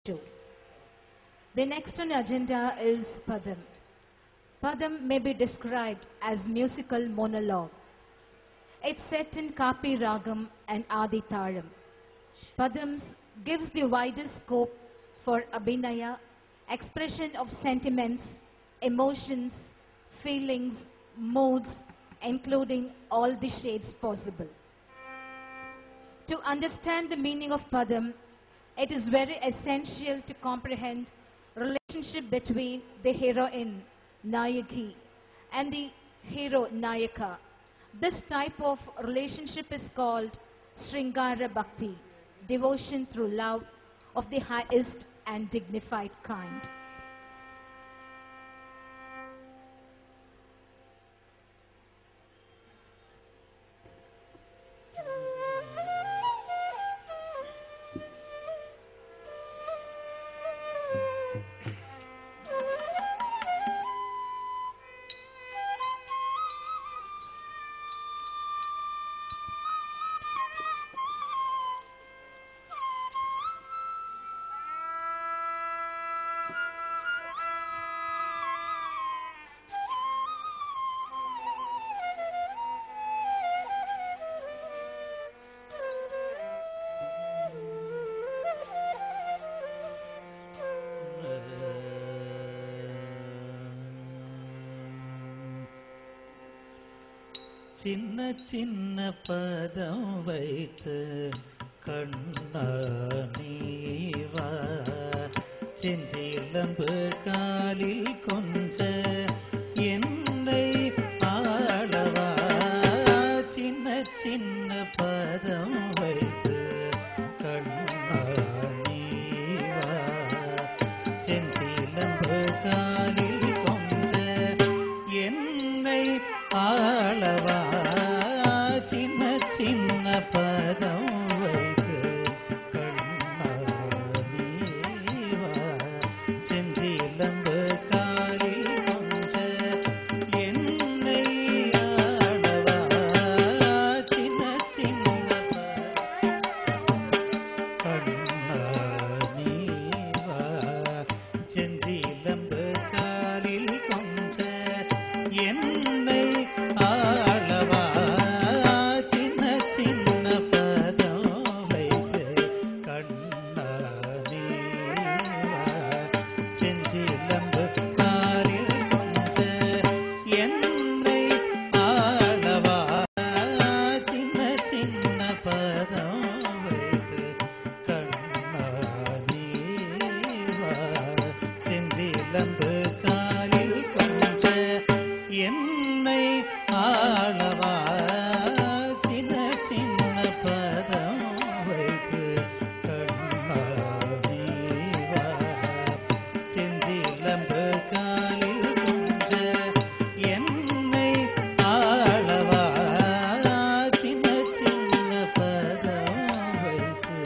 2. The next on the agenda is Padam. Padam may be described as musical monologue. It's set in Kapi Ragam and Adi Taram. Padams gives the widest scope for abhinaya, expression of sentiments, emotions, feelings, moods, including all the shades possible. To understand the meaning of Padam, it is very essential to comprehend relationship between the heroine, Nayaki, and the hero, Nayaka. This type of relationship is called Sringara Bhakti, devotion through love of the highest and dignified kind. சின்ன சின்ன பதம் வைத்து கண்ணா நீவா செஞ்சிலம்பு காலில் கொஞ்ச என்னை ஆளவா சின்ன சின்ன பதம் வைத்து கண்ணா நீவா செஞ்சிலம்பு காலில் கொஞ்ச என்னை ஆளவா சின்ன சின்ன பதம் வைத்து கண்ணா நீவா செஞ்சிலம்பு காலில் கொஞ்ச என்னை ஆளவா சின்ன சின்ன கண்ணா நீவா செஞ்சிலம்பு காலில் கொஞ்ச என்னை ஆளவா சின்ன சின்ன பதம் வைத்து கண்ணா நீவா செஞ்சிலம்பு காலில் கொஞ்ச என்னை ஆளவா சின்ன சின்ன பதம் வைத்து கண்ணா நீவா செஞ்சிலம்பு காலில் கொஞ்ச என்னை ஆளவா சின்ன சின்ன பதம் வைத்து கண்ணா நீவா செஞ்சிலம்பு காலில் கொஞ்ச என்னை ஆளவா சின்ன சின்ன பதம் வைத்து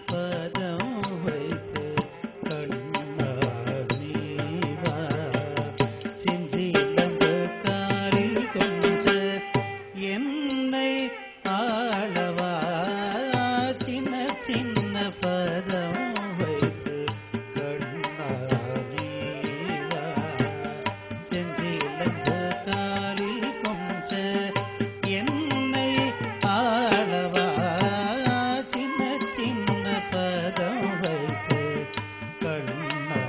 பதம் வைத்து கண்ணா நீவா செஞ்சி இளம்ப காலில் கொஞ்ச என்னை ஆளவா சின்ன சின்ன பதம் வைத்து கண்ணா நீவா செஞ்சி இளம்ப காலில் கொஞ்ச என்னை ஆளவா சின்ன சின்ன பதம் வைத்து கண்ணா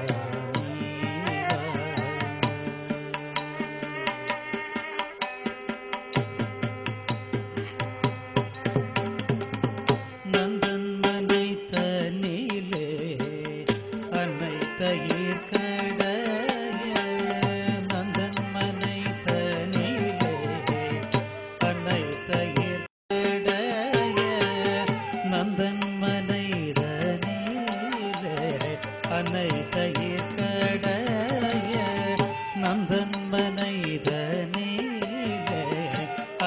நீவா நந்தன் மனை தனிலே அன்னை தயிர் கடைய நந்தன் மனை தனிலே அன்னை தயிர் கடைய நந்தன் மனை தனிலே அன்னை தயிர் கடைய நந்தன் மனை தனிலே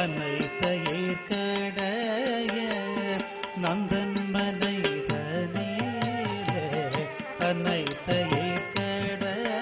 அன்னை தயிர் கடைய நந்தன் மனை தனிலே அன்னை தயிர் கடைய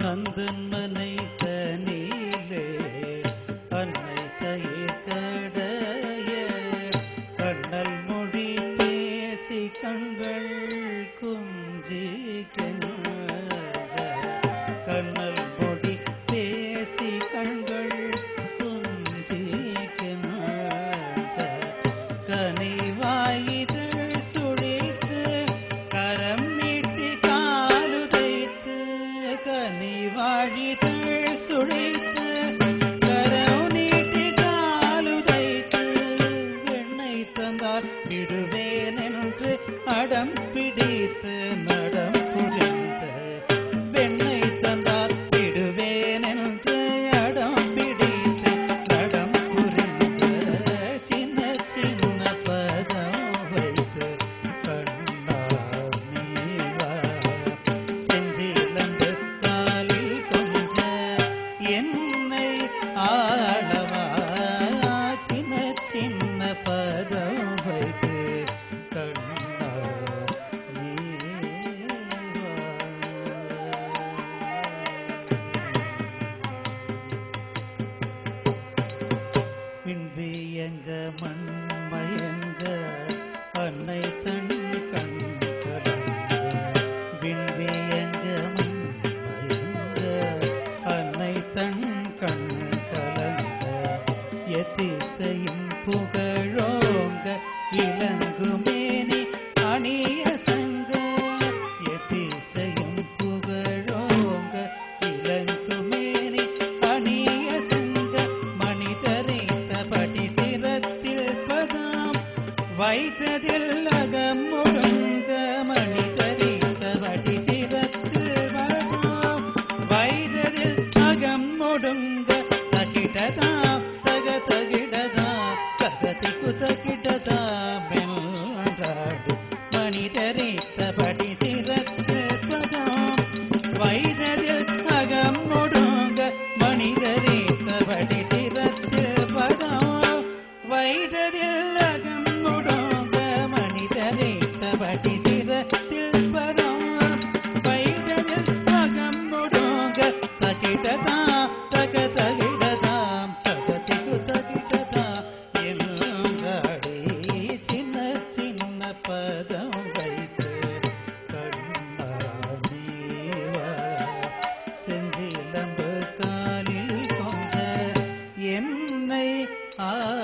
நந்தன் மனை தனிலே அன்னை தயிர் கடைய கண்ணல் மொழி பேசி கண்கள் குஞ்சி கெஞ்ச கண்ணல் மொழி பேசி கண்கள் குஞ்சி கெஞ்ச கனிவாயிதழ் சுழித்து கரம் நீட்டி காலுதைத்து கனிவாழிதழ் சுழித்து கரம் நீட்டி காலுதைத்து வெண்ணை தந்தார் விடுவேன் என்று அடம் பிடித்து நடம் புரிந்த வெண்ணை தந்தார் விடுவேன் என்று அடம் பிடித்து நடம் புரிந்த சின்ன சின்ன பதம் வைத்து கண்ணா நீவா செஞ்சி இளம்ப காலில் கொஞ்ச என்னை ஆளவா சின்ன சின்ன பதம் வைத்து கண்ணா நீவா விண்வியங்க மண்மயங்க அன்னை தன் கண் கலங்க விண்வியங்க மண்மயங்க அன்னை தன் கண் கலங்க எத்திசையும் புகழோங்க இளங்குமேனி அணிய சங்க எத்திசையும் புகழோங்க இளங்குமேனி அணிய சங்க மனிதரைத்த படி சிரத்தில் பதாம் வைத்ததில் அகம் முழுங்க மனிதரைத்த படி சிரத்தில் பதாம் வைத்ததில் அகம் முடுங்க தகிடதா தக தகிடதா தகதி குதகிடதா மெல்றாடு மனிதரைத்த படி சிரத்தில் பதாம் வைத்ததில் அகம் முடுங்க மனிதரைத்த படி ஆ